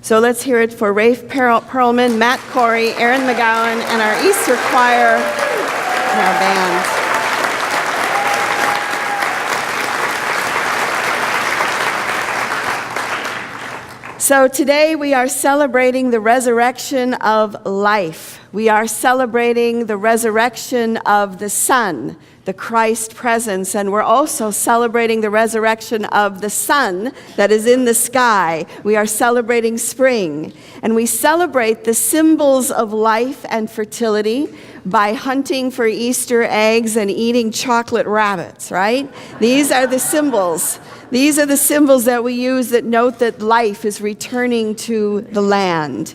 So let's hear it for Rafe Perlman, Matt Corey, Aaron McGowan, and our Easter choir and our band. So today we are celebrating the resurrection of life. We are celebrating the resurrection of the Son, the Christ presence, and we're also celebrating the resurrection of the sun that is in the sky. We are celebrating spring, and we celebrate the symbols of life and fertility by hunting for Easter eggs and eating chocolate rabbits, right? These are the symbols. These are the symbols that we use that note that life is returning to the land.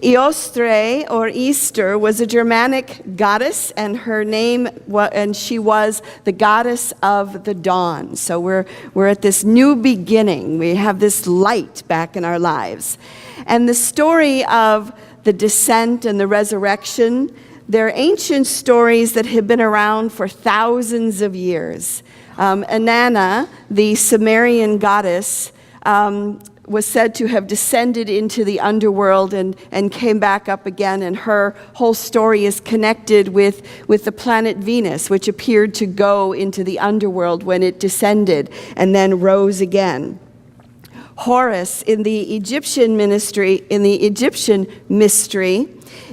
Eostre, or Easter, was a Germanic goddess, and her name, and she was the goddess of the dawn. So we're at this new beginning. We have this light back in our lives. And the story of the descent and the resurrection, they're ancient stories that have been around for thousands of years. Inanna, the Sumerian goddess, was said to have descended into the underworld and came back up again, and her whole story is connected with the planet Venus, which appeared to go into the underworld when it descended and then rose again. Horus in the Egyptian mystery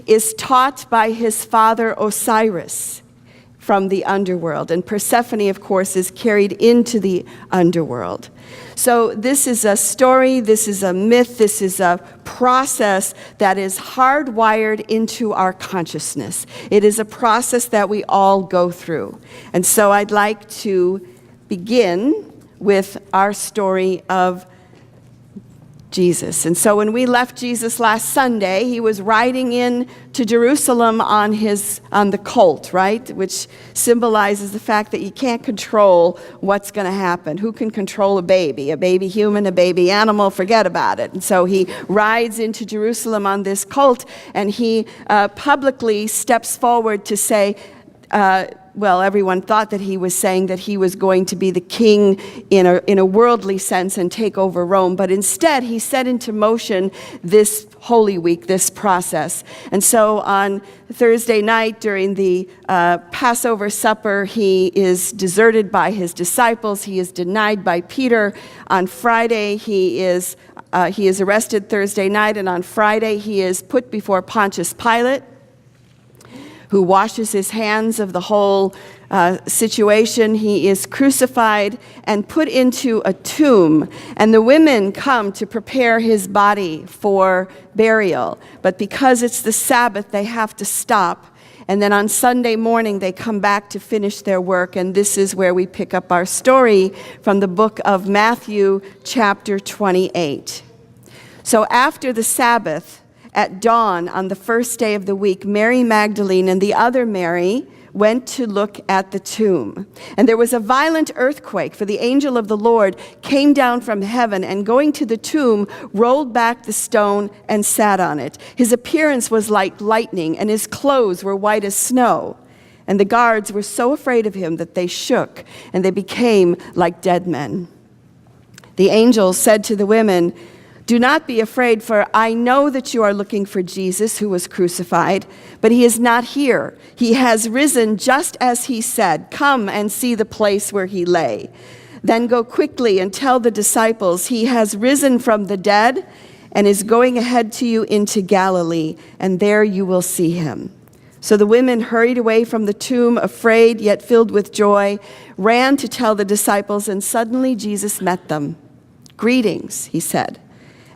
is taught by his father Osiris from the underworld, and Persephone, of course, is carried into the underworld. So this is a story, this is a myth, this is a process that is hardwired into our consciousness. It is a process that we all go through. And so I'd like to begin with our story of Jesus. And so when we left Jesus last Sunday, he was riding in to Jerusalem on the colt, right? Which symbolizes the fact that you can't control what's going to happen. Who can control a baby? A baby human, a baby animal, forget about it. And so he rides into Jerusalem on this colt, and he publicly steps forward to say, well, everyone thought that he was saying that he was going to be the king in a worldly sense and take over Rome. But instead, he set into motion this Holy Week, this process. And so on Thursday night during the Passover supper, he is deserted by his disciples. He is denied by Peter. On Friday, he is arrested Thursday night. And on Friday, he is put before Pontius Pilate, who washes his hands of the whole situation. He is crucified and put into a tomb, and the women come to prepare his body for burial. But because it's the Sabbath, they have to stop. And then on Sunday morning, they come back to finish their work, and this is where we pick up our story from the book of Matthew, chapter 28. So after the Sabbath, at dawn on the first day of the week, Mary Magdalene and the other Mary went to look at the tomb. And there was a violent earthquake, for the angel of the Lord came down from heaven and, going to the tomb, rolled back the stone and sat on it. His appearance was like lightning, and his clothes were white as snow. And the guards were so afraid of him that they shook, and they became like dead men. The angel said to the women, "Do not be afraid, for I know that you are looking for Jesus who was crucified, but he is not here. He has risen just as he said. Come and see the place where he lay. Then go quickly and tell the disciples he has risen from the dead and is going ahead to you into Galilee, and there you will see him." So the women hurried away from the tomb, afraid yet filled with joy, ran to tell the disciples, and suddenly Jesus met them. "Greetings," he said.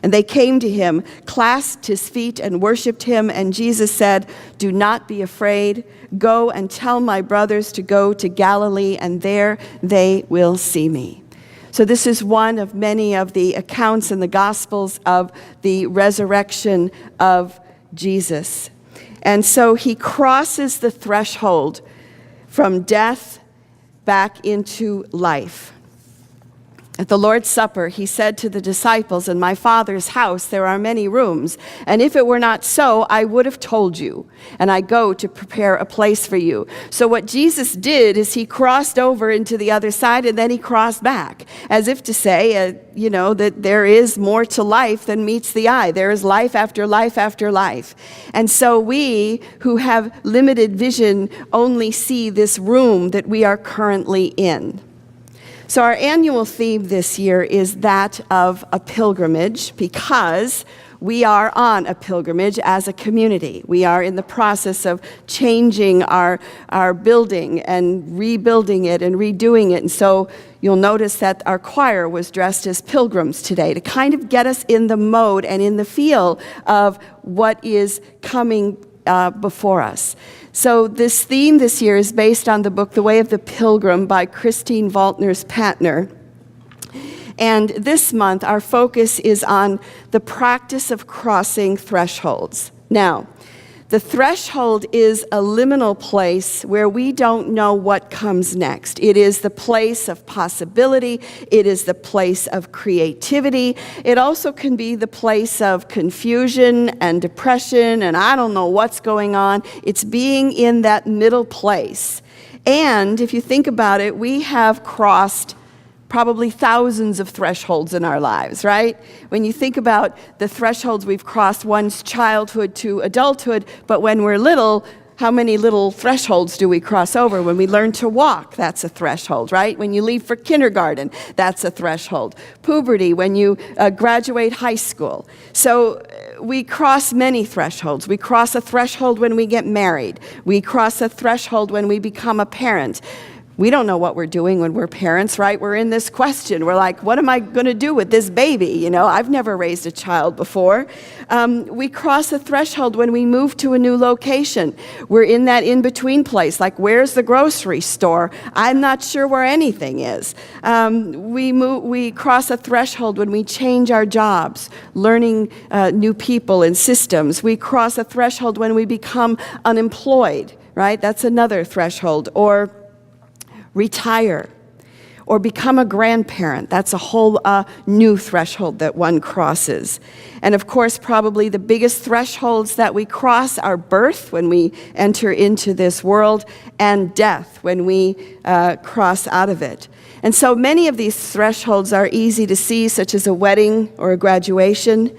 And they came to him, clasped his feet, and worshiped him. And Jesus said, "Do not be afraid. Go and tell my brothers to go to Galilee, and there they will see me." So this is one of many of the accounts in the Gospels of the resurrection of Jesus. And so he crosses the threshold from death back into life. At the Lord's Supper, he said to the disciples, "In my Father's house there are many rooms, and if it were not so, I would have told you, and I go to prepare a place for you." So what Jesus did is he crossed over into the other side, and then he crossed back, as if to say, that there is more to life than meets the eye. There is life after life after life. And so we who have limited vision only see this room that we are currently in. So our annual theme this year is that of a pilgrimage, because we are on a pilgrimage as a community. We are in the process of changing our building and rebuilding it and redoing it. And so you'll notice that our choir was dressed as pilgrims today to kind of get us in the mode and in the feel of what is coming before us. So this theme this year is based on the book The Way of the Pilgrim by Christine Valtners-Patner. And this month, our focus is on the practice of crossing thresholds. Now, the threshold is a liminal place where we don't know what comes next. It is the place of possibility. It is the place of creativity. It also can be the place of confusion and depression, and I don't know what's going on. It's being in that middle place. And if you think about it, we have crossed probably thousands of thresholds in our lives, right? When you think about the thresholds we've crossed, one's childhood to adulthood, but when we're little, how many little thresholds do we cross over? When we learn to walk, that's a threshold, right? When you leave for kindergarten, that's a threshold. Puberty, when you graduate high school. So we cross many thresholds. We cross a threshold when we get married. We cross a threshold when we become a parent. We don't know what we're doing when we're parents, right? We're in this question. We're like, what am I going to do with this baby? I've never raised a child before. We cross a threshold when we move to a new location. We're in that in-between place, like where's the grocery store? I'm not sure where anything is. We cross a threshold when we change our jobs, learning new people and systems. We cross a threshold when we become unemployed, right? That's another threshold. Or retire, or become a grandparent. That's a whole new threshold that one crosses. And of course, probably the biggest thresholds that we cross are birth, when we enter into this world, and death, when we cross out of it. And so many of these thresholds are easy to see, such as a wedding or a graduation.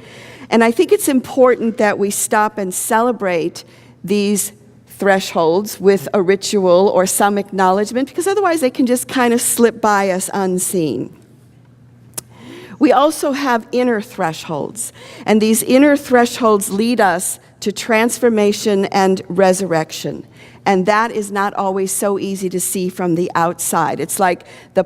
And I think it's important that we stop and celebrate these thresholds with a ritual or some acknowledgement, because otherwise they can just kind of slip by us unseen. We also have inner thresholds, and these inner thresholds lead us to transformation and resurrection. And that is not always so easy to see from the outside. It's like the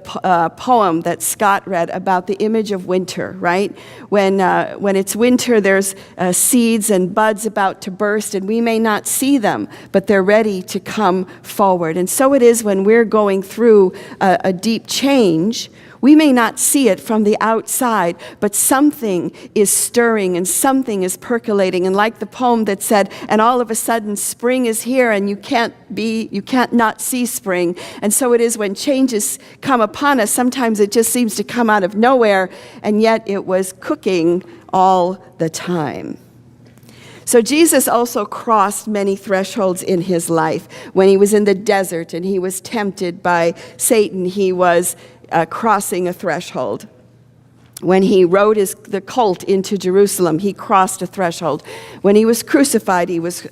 poem that Scott read about the image of winter, right? When it's winter, there's seeds and buds about to burst, and we may not see them, but they're ready to come forward. And so it is when we're going through a deep change. We may not see it from the outside, but something is stirring and something is percolating. And like the poem that said, and all of a sudden spring is here and you can't not see spring. And so it is when changes come upon us. Sometimes it just seems to come out of nowhere, and yet it was cooking all the time. So Jesus also crossed many thresholds in his life. When he was in the desert and he was tempted by Satan, he was crossing a threshold. When he rode the colt into Jerusalem, he crossed a threshold. When he was crucified, he was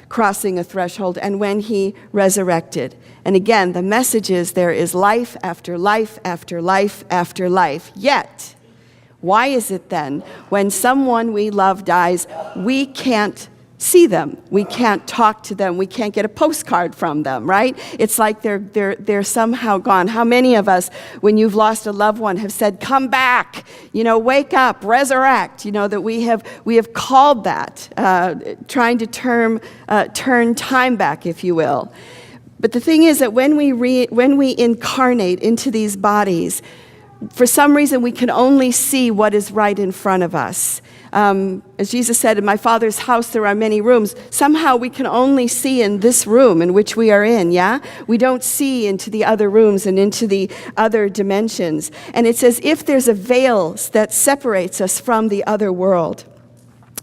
crossing a threshold. And when he resurrected. And again, the message is there is life after life after life after life. Yet, why is it then, when someone we love dies, we can't see them, we can't talk to them, we can't get a postcard from them, right? It's like they're somehow gone. How many of us, when you've lost a loved one, have said, come back, wake up, resurrect, that we have called that, trying to turn time back, if you will. But the thing is that when we incarnate into these bodies, for some reason we can only see what is right in front of us. as Jesus said, in my Father's house there are many rooms. Somehow we can only see in this room in which we are in, yeah? We don't see into the other rooms and into the other dimensions. And it's as if there's a veil that separates us from the other world.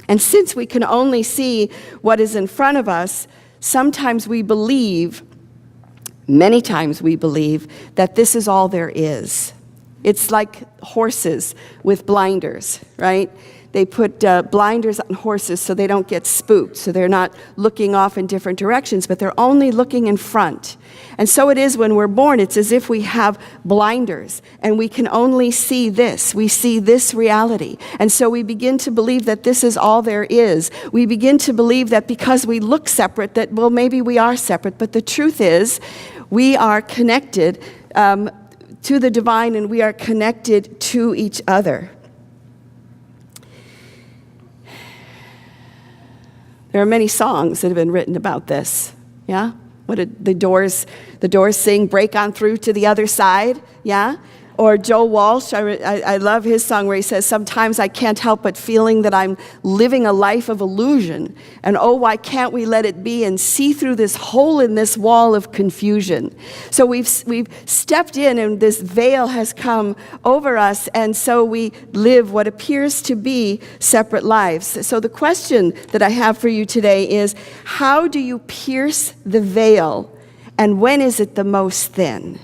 And since we can only see what is in front of us, sometimes we believe, many times we believe, that this is all there is. It's like horses with blinders, right? They put blinders on horses so they don't get spooked, so they're not looking off in different directions, but they're only looking in front. And so it is when we're born. It's as if we have blinders, and we can only see this. We see this reality. And so we begin to believe that this is all there is. We begin to believe that because we look separate, that, well, maybe we are separate. But the truth is, we are connected to the divine, and we are connected to each other. There are many songs that have been written about this. Yeah? What did the Doors sing, "Break on through to the other side"? Yeah? Or Joe Walsh, I love his song where he says, "Sometimes I can't help but feeling that I'm living a life of illusion. And oh, why can't we let it be and see through this hole in this wall of confusion?" So we've stepped in, and this veil has come over us, and so we live what appears to be separate lives. So the question that I have for you today is, how do you pierce the veil, and when is it the most thin?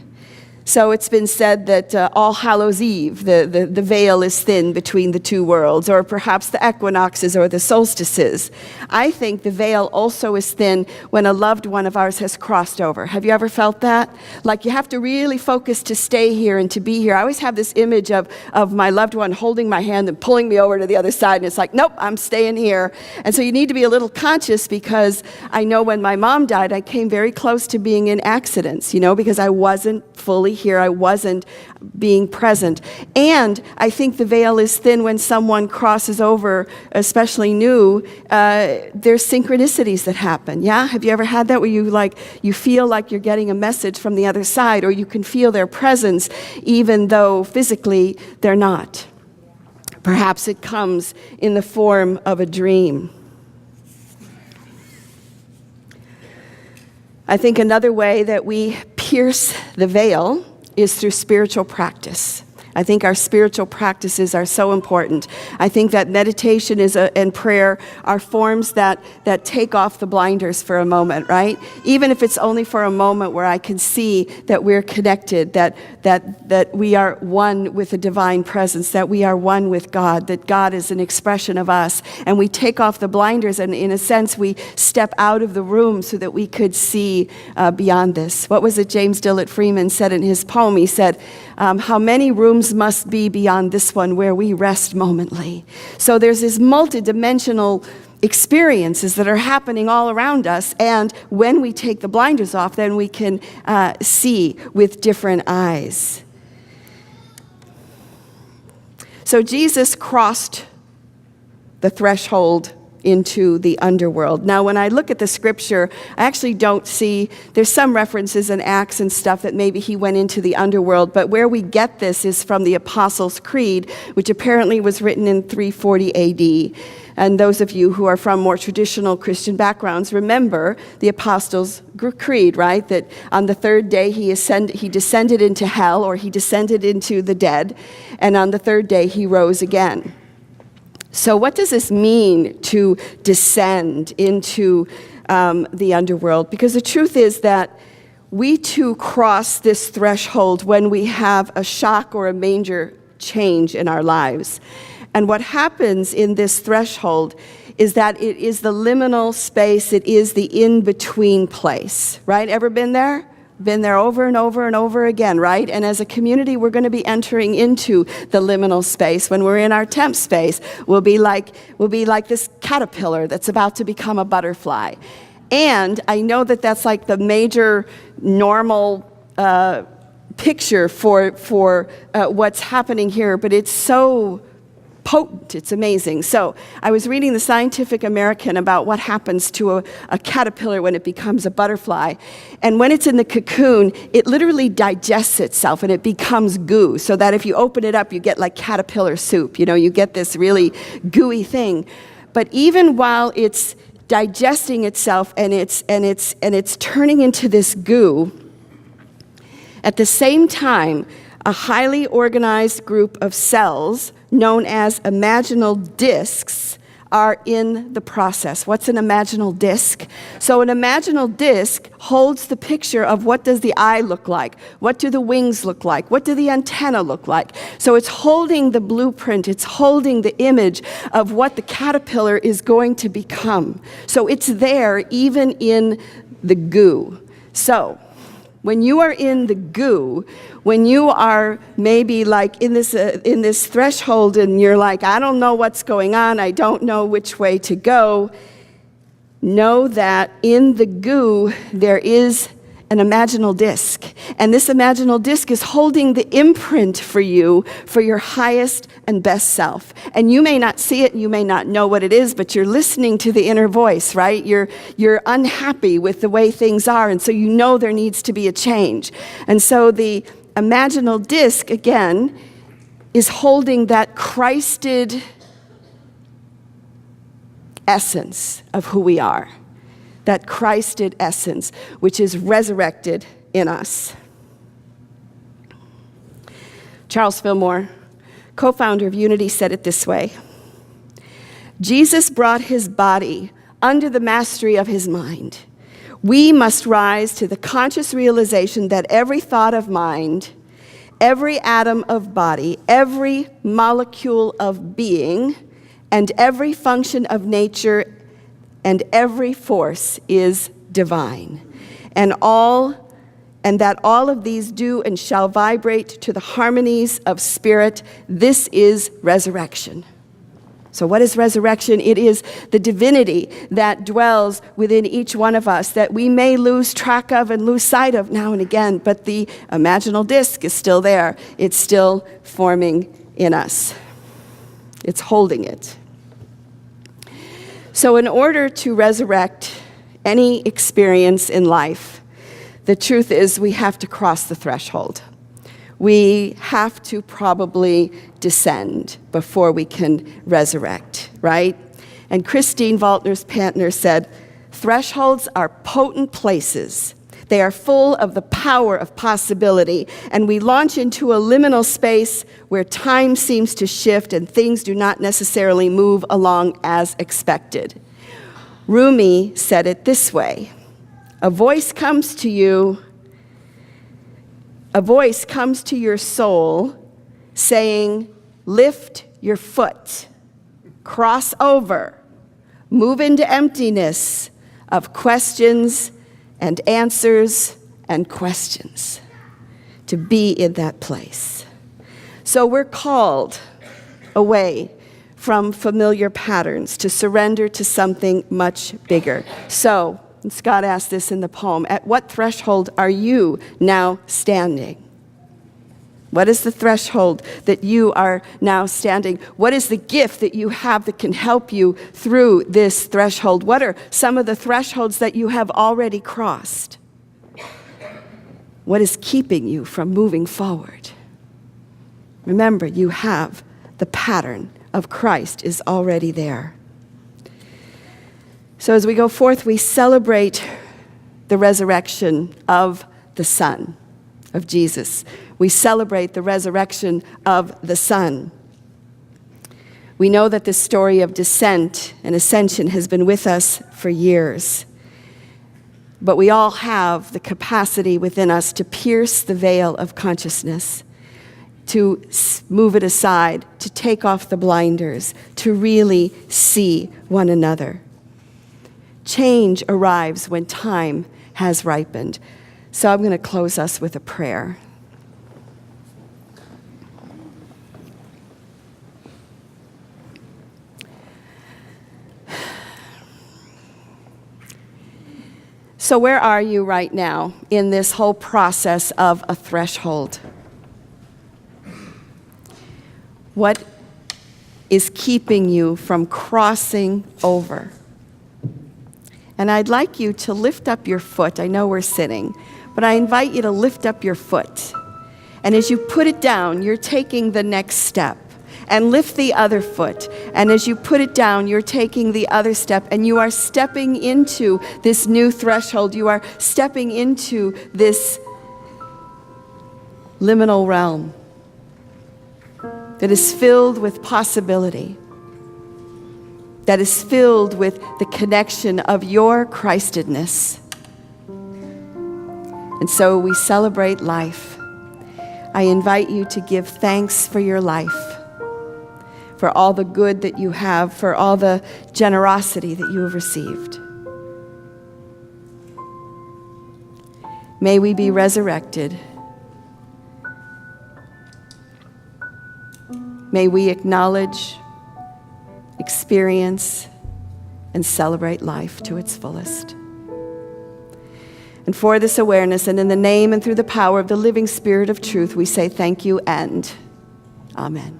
So it's been said that All Hallows Eve, the veil is thin between the two worlds, or perhaps the equinoxes or the solstices. I think the veil also is thin when a loved one of ours has crossed over. Have you ever felt that? Like you have to really focus to stay here and to be here. I always have this image of my loved one holding my hand and pulling me over to the other side, and it's like, nope, I'm staying here. And so you need to be a little conscious, because I know when my mom died, I came very close to being in accidents, because I wasn't fully here. I wasn't being present. And I think the veil is thin when someone crosses over, especially new. There's synchronicities that happen. Yeah? Have you ever had that where you feel like you're getting a message from the other side, or you can feel their presence even though physically they're not? Perhaps it comes in the form of a dream. I think another way that we pierce the veil is through spiritual practice. I think our spiritual practices are so important. I think that meditation and prayer are forms that take off the blinders for a moment, right? Even if it's only for a moment where I can see that we're connected, that we are one with the divine presence, that we are one with God, that God is an expression of us. And we take off the blinders, and in a sense, we step out of the room so that we could see beyond this. What was it James Dillett Freeman said in his poem? He said, how many rooms must be beyond this one where we rest momently. So there's this multidimensional experiences that are happening all around us, and when we take the blinders off, then we can see with different eyes. So Jesus crossed the threshold into the underworld. Now, when I look at the scripture, I actually don't see, there's some references in Acts and stuff that maybe he went into the underworld, but where we get this is from the Apostles' Creed, which apparently was written in 340 AD. And those of you who are from more traditional Christian backgrounds remember the Apostles' Creed, right? That on the third day he descended into hell, or he descended into the dead, and on the third day he rose again. So what does this mean to descend into the underworld? Because the truth is that we too cross this threshold when we have a shock or a major change in our lives. And what happens in this threshold is that it is the liminal space, it is the in-between place, right? Ever been there? Been there over and over and over again, right? And as a community, we're going to be entering into the liminal space. When we're in our temp space, we'll be like this caterpillar that's about to become a butterfly. And I know that that's like the major normal picture for what's happening here, but it's so potent. It's amazing. So I was reading the Scientific American about what happens to a caterpillar when it becomes a butterfly. And when it's in the cocoon, it literally digests itself and it becomes goo, so that if you open it up, you get like caterpillar soup. You get this really gooey thing. But even while it's digesting itself and it's turning into this goo, at the same time, a highly organized group of cells known as imaginal discs are in the process. What's an imaginal disc? So an imaginal disc holds the picture of what does the eye look like? What do the wings look like? What do the antenna look like? So it's holding the blueprint, it's holding the image of what the caterpillar is going to become. So it's there even in the goo. So when you are in the goo, when you are maybe like in this threshold and you're like, I don't know what's going on, I don't know which way to go, know that in the goo there is an imaginal disc. And this imaginal disc is holding the imprint for you for your highest and best self. And you may not see it, you may not know what it is, but you're listening to the inner voice, right? You're unhappy with the way things are, and so you know there needs to be a change. And so the imaginal disc, again, is holding that Christed essence of who we are. That Christed essence, which is resurrected in us. Charles Fillmore, co-founder of Unity, said it this way: Jesus brought his body under the mastery of his mind. We must rise to the conscious realization that every thought of mind, every atom of body, every molecule of being, and every function of nature and every force is divine, and that all of these do and shall vibrate to the harmonies of spirit. This is resurrection. So what is resurrection? It is the divinity that dwells within each one of us that we may lose track of and lose sight of now and again, but the imaginal disc is still there. It's still forming in us. It's holding it. So in order to resurrect any experience in life, the truth is we have to cross the threshold. We have to probably descend before we can resurrect, right? And Christine Walters-Pantner said, thresholds are potent places. They are full of the power of possibility, and we launch into a liminal space where time seems to shift and things do not necessarily move along as expected. Rumi said it this way: a voice comes to your soul saying, lift your foot, cross over, move into emptiness of questions and answers and questions, to be in that place. So we're called away from familiar patterns to surrender to something much bigger. So, and Scott asked this in the poem, at what threshold are you now standing? What is the threshold that you are now standing? What is the gift that you have that can help you through this threshold? What are some of the thresholds that you have already crossed? What is keeping you from moving forward? Remember, you have the pattern of Christ is already there. So as we go forth, we celebrate the resurrection of the Son, of Jesus. We celebrate the resurrection of the Son. We know that the story of descent and ascension has been with us for years. But we all have the capacity within us to pierce the veil of consciousness, to move it aside, to take off the blinders, to really see one another. Change arrives when time has ripened. So I'm going to close us with a prayer. So where are you right now in this whole process of a threshold? What is keeping you from crossing over. And I'd like you to lift up your foot. I know we're sitting, but I invite you to lift up your foot. And as you put it down, you're taking the next step. And lift the other foot. And as you put it down, you're taking the other step, and you are stepping into this new threshold. You are stepping into this liminal realm that is filled with possibility, that is filled with the connection of your Christedness. And so we celebrate life. I invite you to give thanks for your life, for all the good that you have, for all the generosity that you have received. May we be resurrected. May we acknowledge, experience, and celebrate life to its fullest. And for this awareness, and in the name and through the power of the living Spirit of truth, we say thank you and amen.